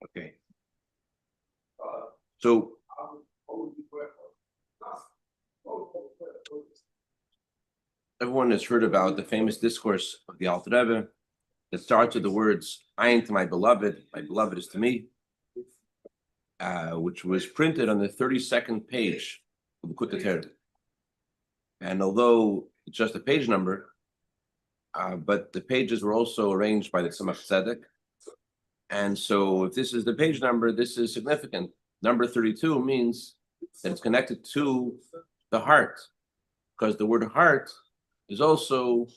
Okay. So everyone has heard about the famous discourse of the Alter Rebbe that starts with the words "Ayin to my beloved is to me," which was printed on the 32nd page of the Kutei Torah. And although it's just a page number, but the pages were also arranged by the Chassidic. And so if this is the page number, this is significant. Number 32 means that it's connected to the heart, because the word heart is also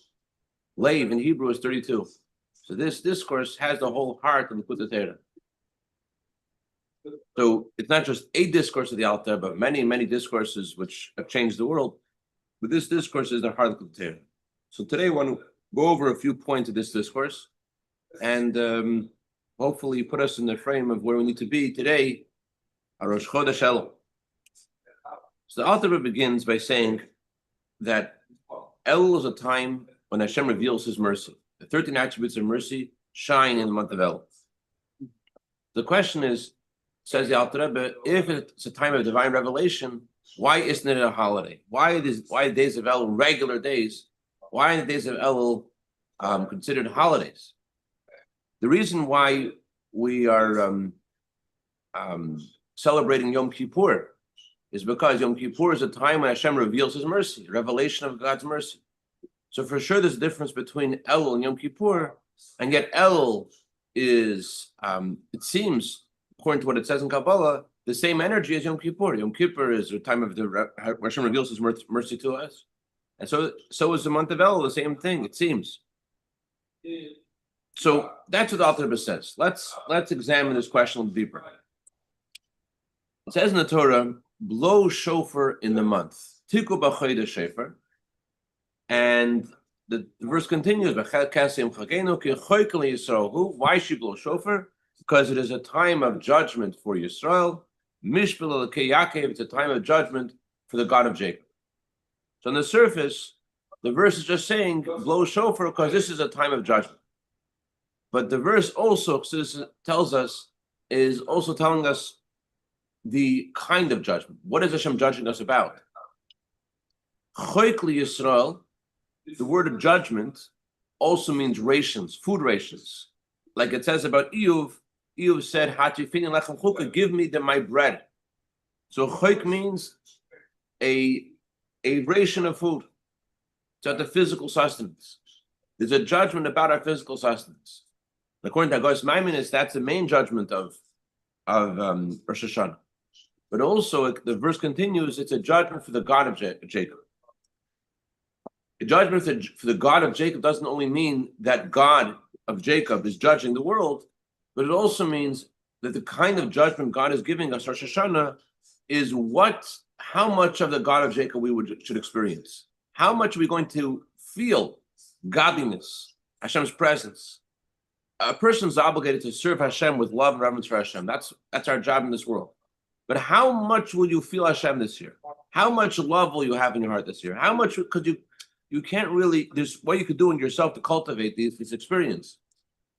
Leiv in Hebrew is 32. So this discourse has the whole heart of the Kutei Torah. So it's not just a discourse of the Alter, but many, many discourses which have changed the world. But this discourse is the heart of the Kutei Torah. So today I want to go over a few points of this discourse and hopefully put us in the frame of where we need to be today, Rosh Chodesh Elul. So the Alter begins by saying that Elul is a time when Hashem reveals His mercy. The 13 attributes of mercy shine in the month of Elul. The question is, says the Alter Rebbe, if it's a time of divine revelation, why isn't it a holiday? Why the days of Elul regular days? Why are the days of Elul considered holidays? The reason why we are celebrating Yom Kippur is because Yom Kippur is a time when Hashem reveals His mercy, revelation of God's mercy. So for sure there's a difference between Elul and Yom Kippur, and yet Elul is, it seems, according to what it says in Kabbalah, the same energy as Yom Kippur. Yom Kippur is a time of where Hashem reveals His mercy to us. And so is the month of Elul, the same thing, it seems. So that's what the Alter Rebbe says. Let's examine this question a little deeper. It says in the Torah, blow shofar in the month. Tiku b'chodesh shofar. And the verse continues, why should you blow shofar? Because it is a time of judgment for Yisrael. Mishpil Elokei Yaakov, it's a time of judgment for the God of Jacob. So on the surface, the verse is just saying, blow shofar because this is a time of judgment. But the verse also tells us, is also telling us the kind of judgment. What is Hashem judging us about? Choikli Yisrael, the word of judgment also means rations, food rations. Like it says about Iyuv said, Hatifini lechem chukah, give me my bread. So choik means a ration of food. It's about the physical sustenance. There's a judgment about our physical sustenance. According to Agos Maimonides, that's the main judgment of Rosh Hashanah. But also, the verse continues, it's a judgment for the God of Jacob. A judgment for the God of Jacob doesn't only mean that God of Jacob is judging the world, but it also means that the kind of judgment God is giving us, Rosh Hashanah, is how much of the God of Jacob should experience. How much are we going to feel godliness, Hashem's presence? A person's obligated to serve Hashem with love and reverence for Hashem. That's our job in this world. But how much will you feel Hashem this year? How much love will you have in your heart this year? How much could you can't really, there's what you could do in yourself to cultivate this experience.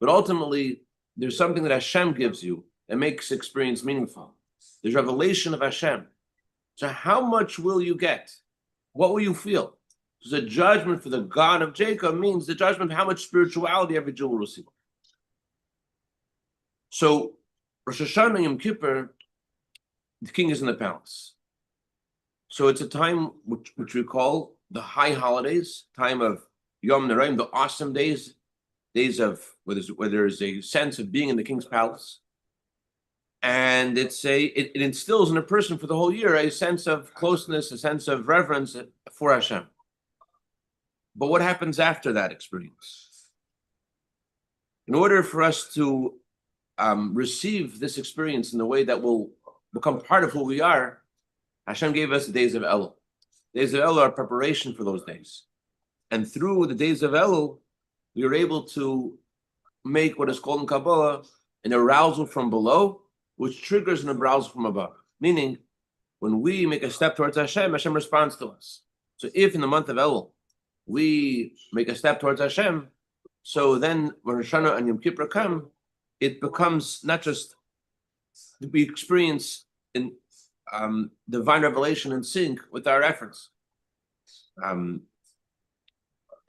But ultimately, there's something that Hashem gives you that makes experience meaningful. There's revelation of Hashem. So how much will you get? What will you feel? So the judgment for the God of Jacob means the judgment of how much spirituality every Jew will receive. So Rosh Hashanah, Yom Kippur, the king is in the palace. So it's a time which we call the high holidays, time of Yom Naraim, the awesome days of where there's a sense of being in the king's palace. And it instills in a person for the whole year a sense of closeness, a sense of reverence for Hashem. But what happens after that experience? In order for us to receive this experience in a way that will become part of who we are, Hashem gave us the days of Elul. Days of Elul are preparation for those days. And through the days of Elul, we are able to make what is called in Kabbalah an arousal from below, which triggers an arousal from above. Meaning, when we make a step towards Hashem, Hashem responds to us. So if in the month of Elul, we make a step towards Hashem, so then when Rosh Hashanah and Yom Kippur come, it becomes not just we experience in divine revelation in sync with our efforts. An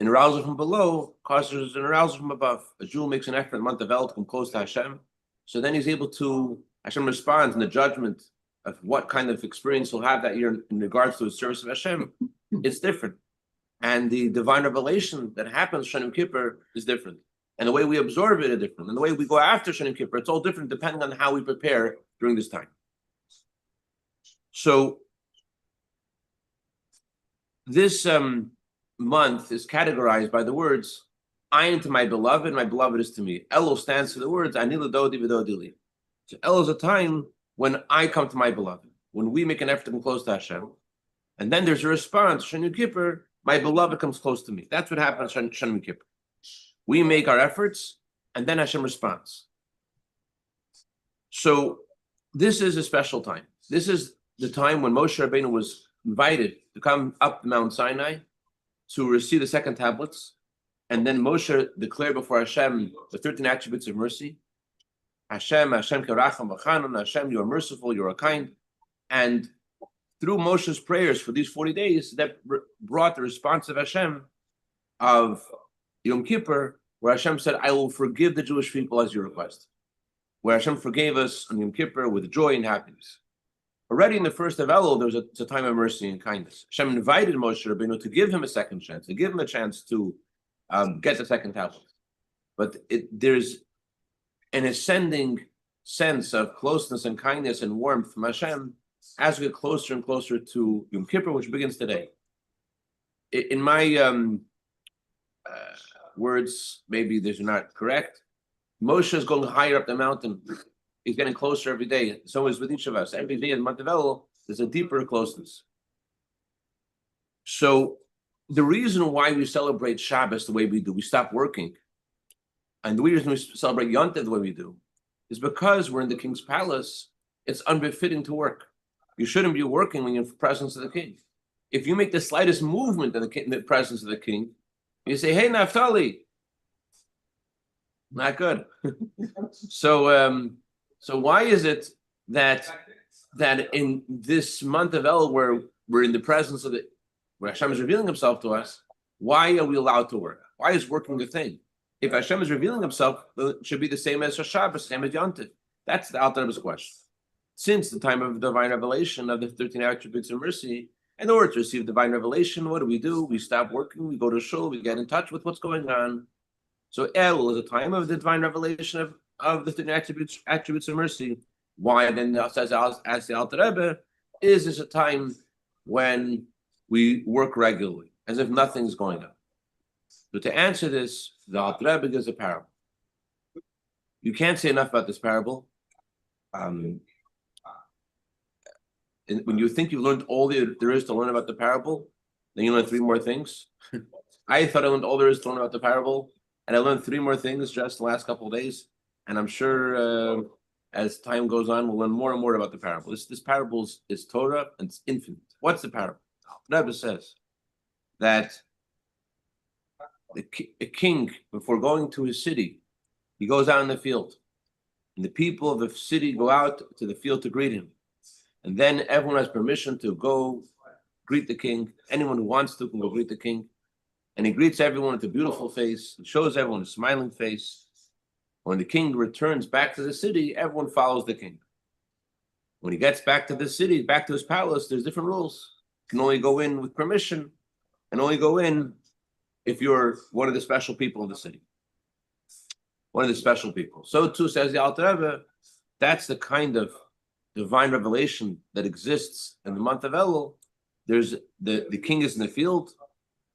arousal from below causes an arousal from above. A Jew makes an effort in the month of El to come close to Hashem, so then he's able to, Hashem responds in the judgment of what kind of experience he'll have that year in regards to his service of Hashem. It's different. And the divine revelation that happens Shana Kippur is different. And the way we absorb it is different. And the way we go after Shana Kippur, it's all different depending on how we prepare during this time. So this month is categorized by the words, I am to my beloved is to me. Elul stands for the words, Ani l'dodi v'dodi li. So Elul is a time when I come to my beloved, when we make an effort to come close to Hashem. And then there's a response, Shana Kippur, my beloved comes close to me. That's what happens on Shana Kippur. We make our efforts, and then Hashem responds. So this is a special time. This is the time when Moshe Rabbeinu was invited to come up Mount Sinai to receive the second tablets. And then Moshe declared before Hashem the 13 attributes of mercy. Hashem keracham v'chanan, Hashem, you are merciful, you are kind. And through Moshe's prayers for these 40 days, that brought the response of Hashem of Yom Kippur, where Hashem said, I will forgive the Jewish people as you request. Where Hashem forgave us on Yom Kippur with joy and happiness. Already in the first of Elul, there was a time of mercy and kindness. Hashem invited Moshe Rabbeinu to give him a second chance, to give him a chance to get the second tablet. But there's an ascending sense of closeness and kindness and warmth from Hashem as we get closer and closer to Yom Kippur, which begins today. In my words, maybe these are not correct. Moshe is going higher up the mountain. He's getting closer every day. So is with each of us. Every day in month of Elul, there's a deeper closeness. So the reason why we celebrate Shabbos the way we do, we stop working, and the reason we celebrate Yontif the way we do, is because we're in the king's palace. It's unbefitting to work. You shouldn't be working when you're in the presence of the king. If you make the slightest movement in the presence of the king, you say, hey, Naphtali. Not good. So why is it that in this month of El, where we're in the presence of where Hashem is revealing himself to us, why are we allowed to work? Why is working the thing? If Hashem is revealing himself, it should be the same as Shabbos, same as Yontif. That's the Alter Rebbe's question. Since the time of divine revelation of the 13 attributes of mercy, in order to receive divine revelation, what do? We stop working, we go to shul, we get in touch with what's going on. So El is a time of the divine revelation of the 13 attributes of mercy. Why then, says as the Alter Rebbe, is this a time when we work regularly, as if nothing's going on? So to answer this, the Alter Rebbe gives a parable. You can't say enough about this parable. When you think you've learned all there is to learn about the parable, then you learn 3 more things. I thought I learned all there is to learn about the parable, and I learned 3 more things just the last couple of days. And I'm sure as time goes on, we'll learn more and more about the parable. This parable is Torah and it's infinite. What's the parable? The Rebbe says that a king, before going to his city, he goes out in the field. And the people of the city go out to the field to greet him. And then everyone has permission to go greet the king. Anyone who wants to can go greet the king. And he greets everyone with a beautiful face. He shows everyone a smiling face. When the king returns back to the city, everyone follows the king. When he gets back to the city, back to his palace, there's different rules. You can only go in with permission and only go in if you're one of the special people of the city. One of the special people. So too, says the Alter Rebbe, that's the kind of divine revelation that exists in the month of Elul. There's the king is in the field,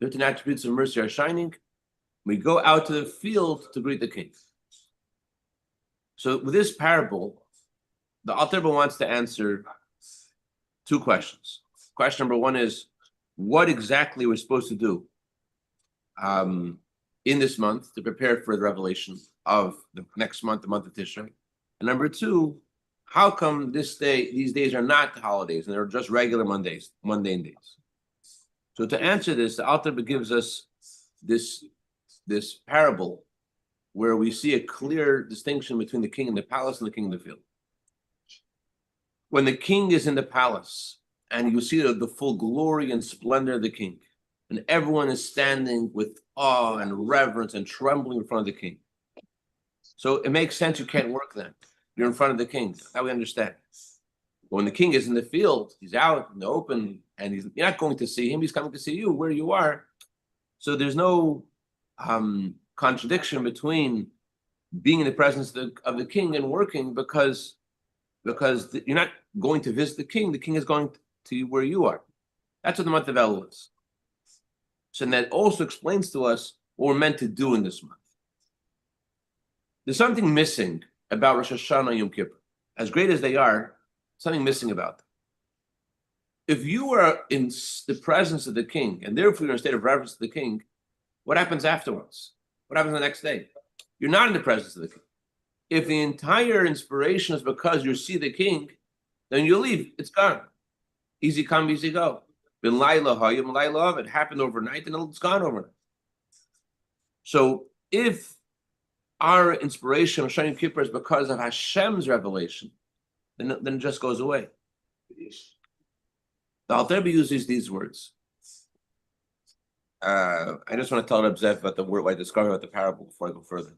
13 attributes of mercy are shining. We go out to the field to greet the king. So with this parable, the Alter Rebbe wants to answer 2 questions. Question number 1 is, what exactly we're supposed to do in this month to prepare for the revelation of the next month, the month of Tishrei? And number 2, how come these days are not holidays and they're just regular mundane days? So to answer this, the Alter Rebbe gives us this parable where we see a clear distinction between the king in the palace and the king in the field. when the king is in the palace and you see the full glory and splendor of the king, and everyone is standing with awe and reverence and trembling in front of the king. So it makes sense you can't work then. You're in front of the king. That's how we understand. But when the king is in the field, he's out in the open, and you're not going to see him. He's coming to see you where you are. So there's no contradiction between being in the presence of the king and working, because you're not going to visit the king. The king is going to you where you are. That's what the month of Elul is. So that also explains to us what we're meant to do in this month. There's something missing about Rosh Hashanah and Yom Kippur. As great as they are, something missing about them. If you are in the presence of the king, and therefore you're in a state of reverence to the king, what happens afterwards? What happens the next day? You're not in the presence of the king. If the entire inspiration is because you see the king, then you leave. It's gone. Easy come, easy go. Bin Laila Hayim Laila, it happened overnight and it's gone overnight. So if our inspiration of Yom Kippur is because of Hashem's revelation, then it just goes away. The Alter Rebbe uses these words. I just want to tell Reb Zev about the word I discovered about the parable before I go further.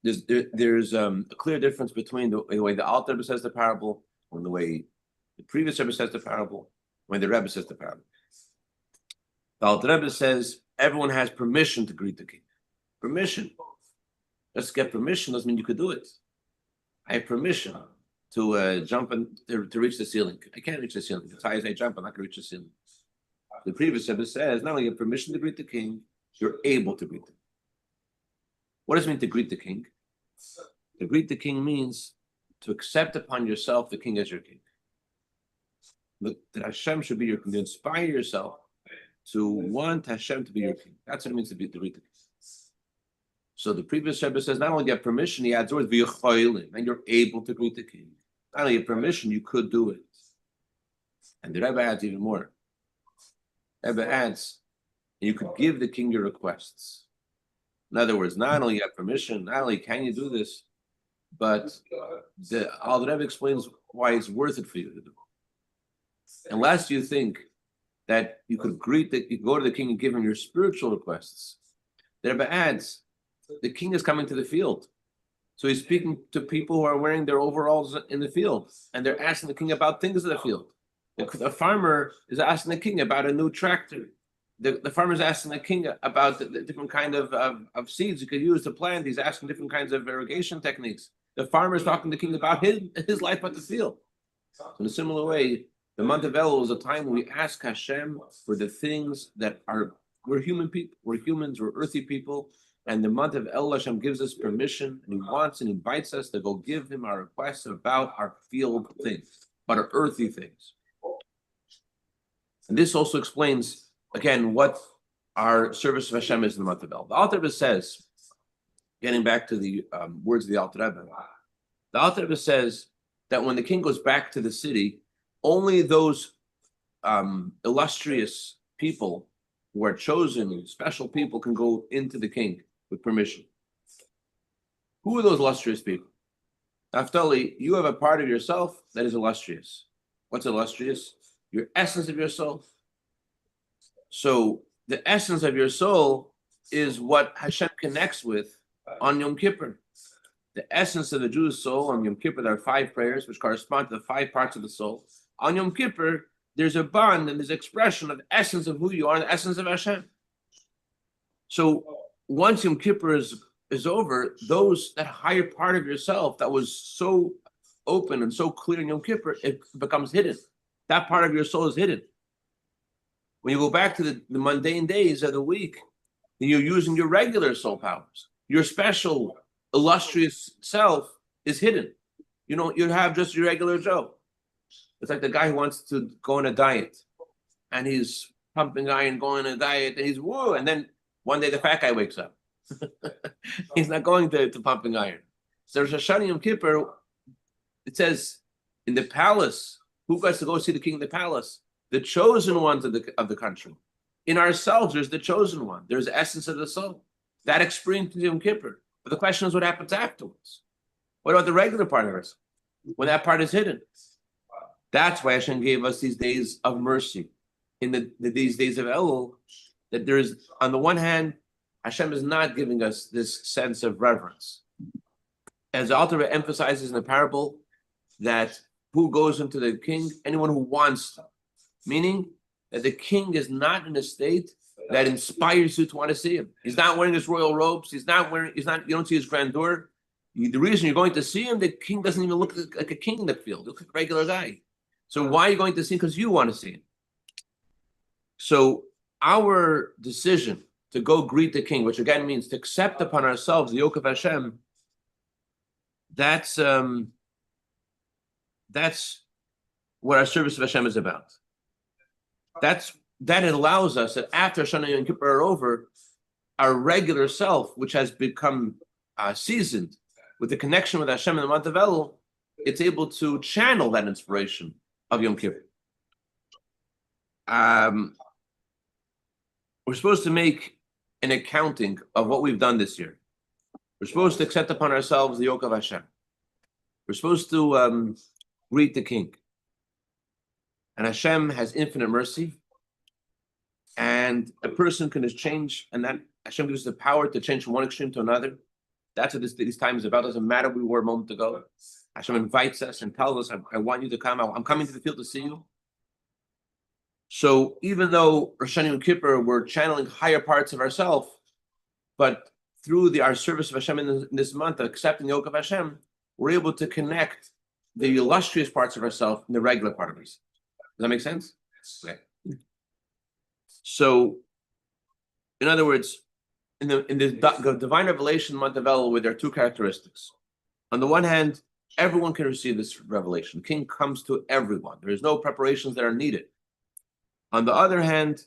There's a clear difference between the way the Alter Rebbe says the parable and the way the previous Rebbe says the parable, when the Rebbe says the parable. The Alter Rebbe says everyone has permission to greet the king. Permission. Just get permission doesn't mean you could do it. I have permission to jump and to reach the ceiling. I can't reach the ceiling. As high as I jump, I'm not going to reach the ceiling. The previous Rebbe says not only you have permission to greet the king, you're able to greet him. What does it mean to greet the king? To greet the king means to accept upon yourself the king as your king. That Hashem should be your king. To inspire yourself to want Hashem to be your king. That's what it means to greet the king. So the previous Rebbe says not only do you have permission, he adds the word v'yecholim, and you're able to greet the king. Not only have permission, you could do it. And the Rebbe adds even more. Rebbe adds, you could give the king your requests. In other words, not only you have permission, not only can you do this, but the Rebbe explains why it's worth it for you to do. Unless you think that you could you go to the king and give him your spiritual requests. The Rebbe adds, the king is coming to the field. So he's speaking to people who are wearing their overalls in the field, and they're asking the king about things in the field. The farmer is asking the king about a new tractor. The farmer is asking the king about the different kind of seeds you could use to plant. He's asking different kinds of irrigation techniques. The farmer is talking to the king about his life at the field. So in a similar way, the month of Elul is a time when we ask Hashem for the things that we're human people, we're humans, we're earthy people, and the month of Elul, Hashem gives us permission, and He wants and invites us to go give Him our requests about our field things, about our earthy things. And this also explains, again, what our service of Hashem is in the month of Elul. The Alter Rebbe says, getting back to the words of the Alter Rebbe, the Alter Rebbe says that when the king goes back to the city, only those illustrious people who are chosen, special people, can go into the king with permission. Who are those illustrious people? Naftali, you have a part of yourself that is illustrious. What's illustrious? Your essence of your soul. So the essence of your soul is what Hashem connects with on Yom Kippur. The essence of the Jewish soul on Yom Kippur, there are 5 prayers which correspond to the 5 parts of the soul. On Yom Kippur, there's a bond and there's expression of the essence of who you are, the essence of Hashem. So once Yom Kippur is over, that higher part of yourself that was so open and so clear in Yom Kippur, it becomes hidden. That part of your soul is hidden. When you go back to the mundane days of the week, then you're using your regular soul powers. Your special, illustrious self is hidden. You have just your regular Joe. It's like the guy who wants to go on a diet, and he's pumping iron, going on a diet, and he's whoa, and then one day the fat guy wakes up. He's not going to pumping iron. So Rosh Hashanah Yom Kippur, it says in the palace, who gets to go see the king in the palace? The chosen ones of the country. In ourselves, there's the chosen one. There's the essence of the soul. That experience is Yom Kippur. But the question is what happens afterwards. What about the regular part of us? When that part is hidden. That's why Hashem gave us these days of mercy. In these days of Elul, that there is, on the one hand, Hashem is not giving us this sense of reverence. As the Alter Rebbe emphasizes in the parable, that who goes into the king? Anyone who wants to. Meaning that the king is not in a state that inspires you to want to see him. He's not wearing his royal robes. You don't see his grandeur. The reason you're going to see him, the king doesn't even look like a king in the field. He looks like a regular guy. So why are you going to see him? Because you want to see him. So our decision to go greet the king, which again means to accept upon ourselves the yoke of Hashem, that's what our service of Hashem is about. That allows us that after Shana Yom Kippur are over, our regular self, which has become seasoned with the connection with Hashem in the month of Elul, it's able to channel that inspiration of Yom Kippur. We're supposed to make an accounting of what we've done this year. We're supposed to accept upon ourselves the yoke of Hashem. We're supposed to greet the king. And Hashem has infinite mercy. And a person can just change, and that Hashem gives us the power to change from one extreme to another. That's what this time is about. It doesn't matter where we were a moment ago. Hashem invites us and tells us, I want you to come. I'm coming to the field to see you. So even though Rosh Hashanah and Kippur, we're channeling higher parts of ourselves, but through our service of Hashem in this month, of accepting the yoke of Hashem, we're able to connect the illustrious parts of ourselves and the regular part of ourselves. Does that make sense? Okay. So, in other words, in the divine revelation month of Elul, there are two characteristics. On the one hand, everyone can receive this revelation. The king comes to everyone. There is no preparations that are needed. On the other hand,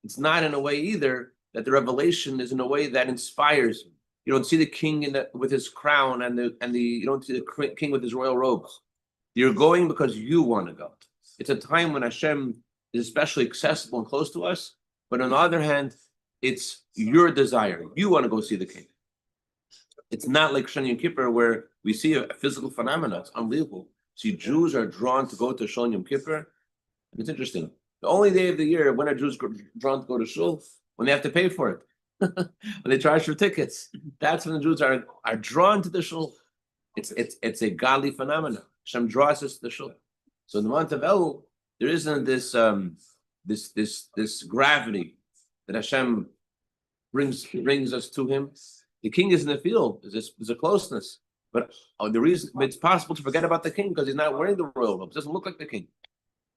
it's not in a way either that the revelation is in a way that inspires you. You don't see the king with his crown and you don't see the king with his royal robes. You're going because you want to go. It's a time when Hashem is especially accessible and close to us. But on the other hand, it's your desire. You want to go see the king. It's not like Shana Yom Kippur where we see a physical phenomenon. It's unbelievable. See, Jews are drawn to go to Shana Yom Kippur. And it's interesting. The only day of the year when are Jews drawn to go to shul? When they have to pay for it. When they charge for tickets. That's when the Jews are drawn to the shul. It's a godly phenomenon. Hashem draws us to the shul. So in the month of Elul, there isn't this gravity that Hashem brings us to him. The king is in the field. There's a closeness. But the reason it's possible to forget about the king because he's not wearing the royal robes. Doesn't look like the king.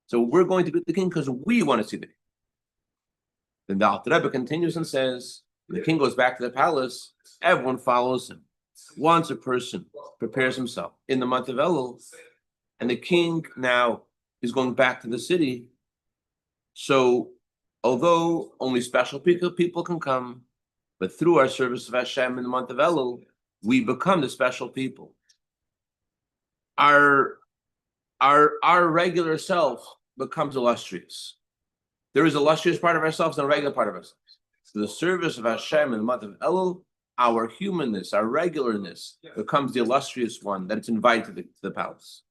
So we're going to greet the king because we want to see the king. Then the Alter Rebbe continues and says, when the king goes back to the palace, everyone follows him. Once a person prepares himself in the month of Elul, and the king now is going back to the city. So although only special people can come, but through our service of Hashem in the month of Elul, we become the special people. Our regular self becomes illustrious. There is an illustrious part of ourselves and a regular part of ourselves. So the service of Hashem in the month of Elul, our humanness, our regularness becomes the illustrious one that it's invited to the palace.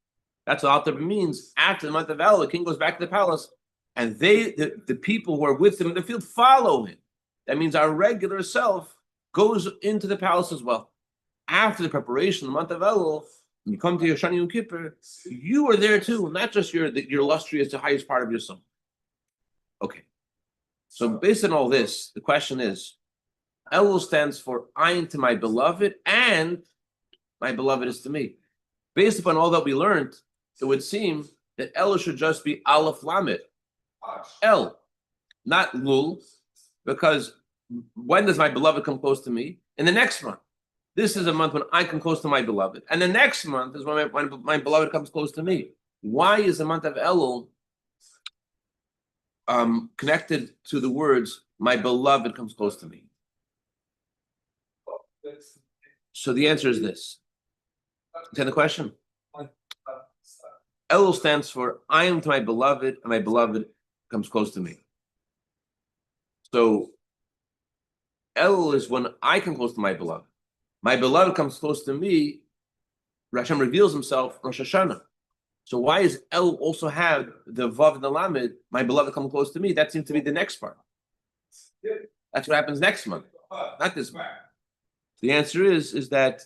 That's what Alter Rebbe means. After the month of Elul, the king goes back to the palace, and the people who are with him in the field follow him. That means our regular self goes into the palace as well. After the preparation, the month of Elul, when you come to Shana Yom Kippur, you are there too, not just your illustrious, the highest part of your soul. Okay. So based on all this, the question is, Elul stands for Ayin to my beloved, and my beloved is to me. Based upon all that we learned, it would seem that Elul should just be Aleph Lamed. El, not Lul, because when does my beloved come close to me? In the next month. This is a month when I come close to my beloved. And the next month is when my beloved comes close to me. Why is the month of Elul connected to the words, my beloved comes close to me? So the answer is this. Understand the question? Elul stands for I am to my beloved, and my beloved comes close to me. So Elul is when I come close to my beloved. My beloved comes close to me Hashem reveals himself Rosh Hashanah. So why is El also have the Vav and the Lamed, my beloved come close to me? That seems to be the next part. That's what happens next month, not this month. The answer is that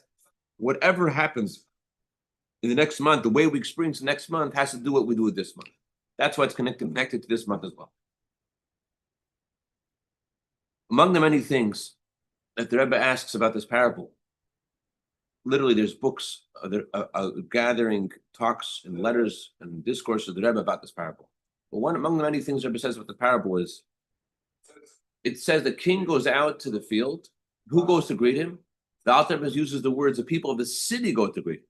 whatever happens in the next month, the way we experience the next month has to do what we do with this month. That's why it's connected to this month as well. Among the many things that the Rebbe asks about this parable, literally there's books, gathering talks and letters and discourse of the Rebbe about this parable. But one among the many things the Rebbe says about the parable is, it says the king goes out to the field. Who goes to greet him? The Alter Rebbe uses the words, the people of the city go to greet him.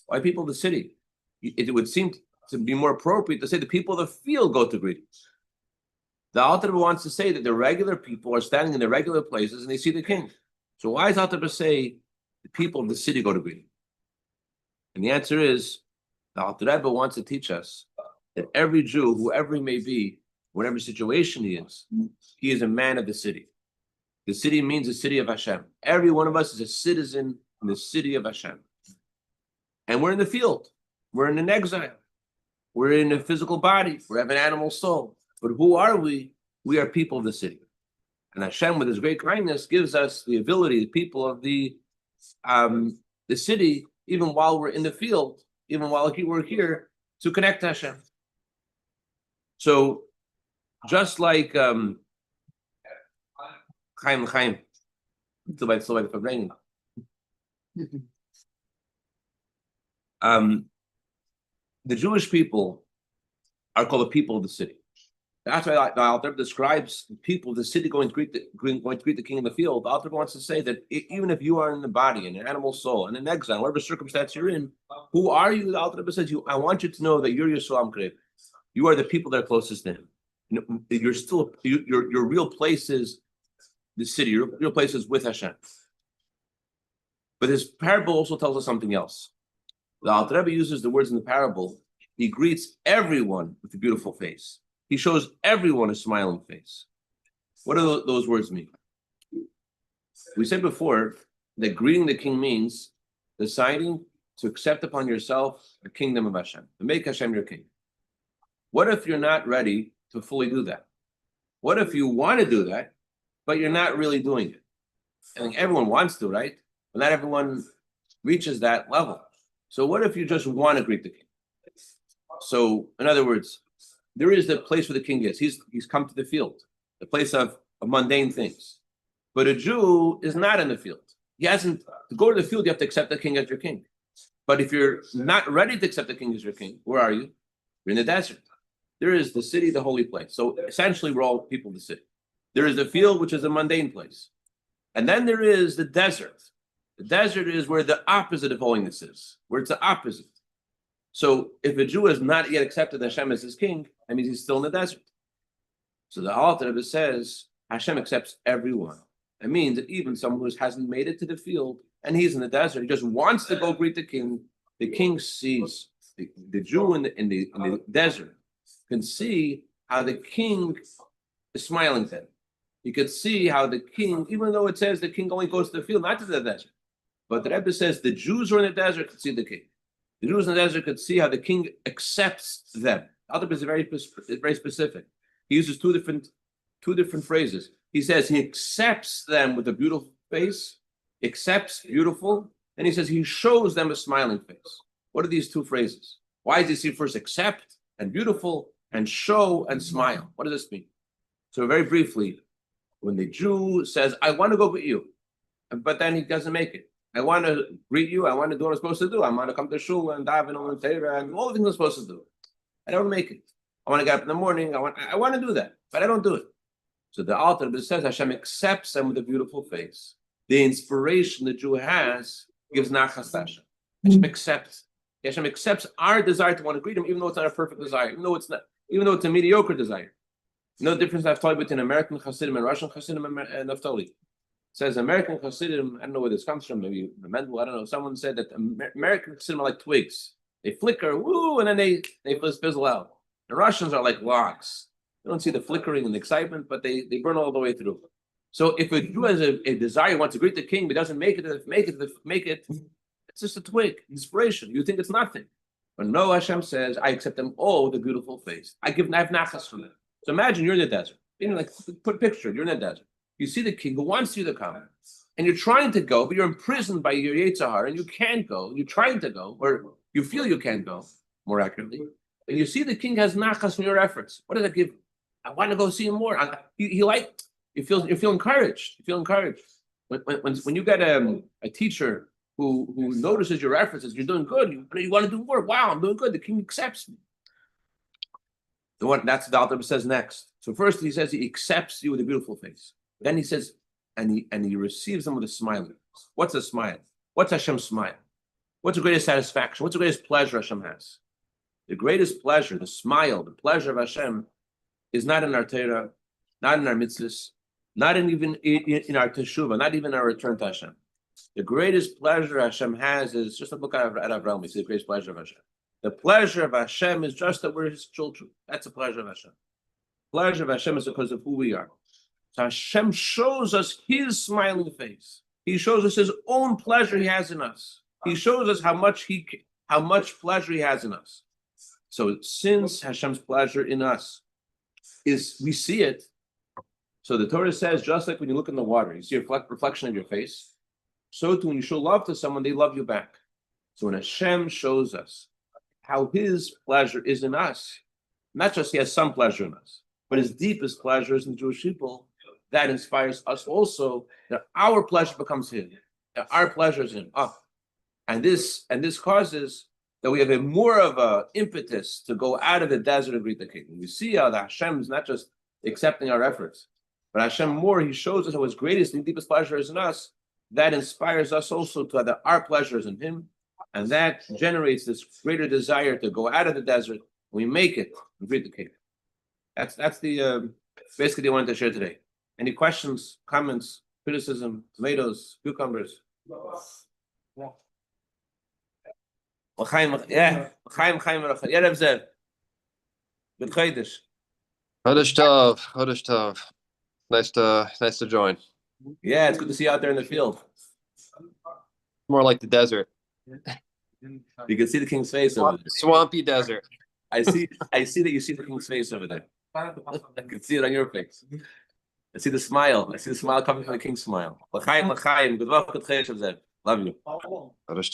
Why people of the city? It would seem to be more appropriate to say the people of the field go to greet him. The Alter Rebbe wants to say that the regular people are standing in the regular places and they see the king. So why does Alter Rebbe say the people of the city go to greet him? And the answer is, the Alter Rebbe wants to teach us that every Jew, whoever he may be, whatever situation he is a man of the city. The city means the city of Hashem. Every one of us is a citizen in the city of Hashem. And we're in the field. We're in an exile. We're in a physical body. We have an animal soul. But who are we? We are people of the city. And Hashem, with his great kindness, gives us the ability, the people of the city, even while we're in the field, even while we're here, to connect to Hashem. So, just like Chaim, the Jewish people are called the people of the city. That's why the Alter Rebbe describes the people of the city going to greet the king in the field. The Alter Rebbe wants to say that even if you are in the body, in an animal soul, and in exile, whatever circumstance you're in, who are you? The Alter Rebbe says, I want you to know that you're Yisrael Amkrev. You are the people that are closest to him. You're still your real place is the city. Your real place is with Hashem. But this parable also tells us something else. The Alter Rebbe uses the words in the parable. He greets everyone with a beautiful face. He shows everyone a smiling face. What do those words mean? We said before that greeting the king means deciding to accept upon yourself the kingdom of Hashem, to make Hashem your king. What if you're not ready to fully do that? What if you want to do that, but you're not really doing it? I think everyone wants to, right? But not everyone reaches that level. So what if you just want to greet the king? So, in other words, there is the place where the king is. He's come to the field, the place of mundane things. But a Jew is not in the field. He hasn't, to go to the field, you have to accept the king as your king. But if you're not ready to accept the king as your king, where are you? You're in the desert. There is the city, the holy place. So essentially, we're all people of the city. There is the field, which is a mundane place. And then there is the desert. The desert is where the opposite of holiness is, where it's the opposite. So if a Jew has not yet accepted Hashem as his king, that means he's still in the desert. So the Alter Rebbe says Hashem accepts everyone. That means that even someone who hasn't made it to the field and he's in the desert, he just wants to go greet the king. The king sees the Jew in the desert can see how the king is smiling to him. You could see how the king, even though it says the king only goes to the field, not to the desert, but the Rebbe says the Jews who are in the desert could see the king. The Jews in the desert could see how the king accepts them. Alter Rebbe is very specific. He uses two different phrases. He says he accepts them with a beautiful face, accepts beautiful, and he says he shows them a smiling face. What are these two phrases? Why does he say first accept and beautiful and show and smile? What does this mean? So very briefly, when the Jew says, I want to go with you, but then he doesn't make it. I want to greet you. I want to do what I'm supposed to do. I want to come to shul and daven and Torah and all the things I'm supposed to do. I don't make it. I want to get up in the morning. I want to do that, but I don't do it. So the Alter Rebbe says Hashem accepts them with a beautiful face. The inspiration the Jew has gives nachas to Hashem. Hashem accepts our desire to want to greet him, even though it's not a perfect desire, even though it's a mediocre desire. You know the difference I've told you between American Chassidim and Russian Chassidim and Naftali. It says American Chassidim, I don't know where this comes from, maybe Mendel, I don't know. Someone said that American Chassidim are like twigs. They flicker, woo, and then they fizzle out. The Russians are like logs. You don't see the flickering and the excitement, but they burn all the way through. So if a Jew has a desire, wants to greet the king, but doesn't make it, It's just a twig, inspiration. You think it's nothing. But no, Hashem says, I accept them all with a beautiful face. I have nachas from them. So imagine you're in the desert. Like, put a picture, you're in the desert. You see the king who wants you to come. And you're trying to go, but you're imprisoned by your Yetzirah, and you can't go. You're trying to go, or you feel you can't go, more accurately. And you see the king has nachas from your efforts. What does that give you? I want to go see him more. You feel encouraged. You feel encouraged. When you get a teacher who notices your efforts, as you're doing good, you want to do more. Wow, I'm doing good. The king accepts me. That's the Alter says next. So first he says he accepts you with a beautiful face. Then he says, and he receives them with a smile. What's a smile? What's Hashem's smile? What's the greatest satisfaction? What's the greatest pleasure Hashem has? The greatest pleasure, the smile, the pleasure of Hashem is not in our Torah, not in our mitzvahs, not even in our teshuvah, not even our return to Hashem. The greatest pleasure Hashem has is just a look at Avraham. We see the greatest pleasure of Hashem. The pleasure of Hashem is just that we're His children. That's the pleasure of Hashem. The pleasure of Hashem is because of who we are. So Hashem shows us His smiling face. He shows us His own pleasure He has in us. He shows us how much pleasure He has in us. So since Hashem's pleasure in us is, we see it. So the Torah says, just like when you look in the water, you see a reflection of your face. So too, when you show love to someone, they love you back. So when Hashem shows us how His pleasure is in us, not just He has some pleasure in us, but His deepest pleasure is in the Jewish people, that inspires us also, that our pleasure becomes His, that our pleasure is in us. And this causes that we have more of an impetus to go out of the desert and greet the king. We see how that Hashem is not just accepting our efforts, but Hashem more, He shows us how His greatest and deepest pleasure is in us. That inspires us also to have that our pleasure is in Him, and that generates this greater desire to go out of the desert. We make it and greet the king. That's the basically what I wanted to share today. Any questions, comments, criticism, tomatoes, cucumbers? Yeah, Chodesh Tov. Nice to join. Yeah, it's good to see you out there in the field. More like the desert. You can see the king's face over there. Swampy desert. I see that you see the king's face over there. I can see it on your face. I see the smile. I see the smile coming from the king's smile. L'chaim, l'chaim. Good luck with Chodesh. Love you. Chodesh Tov.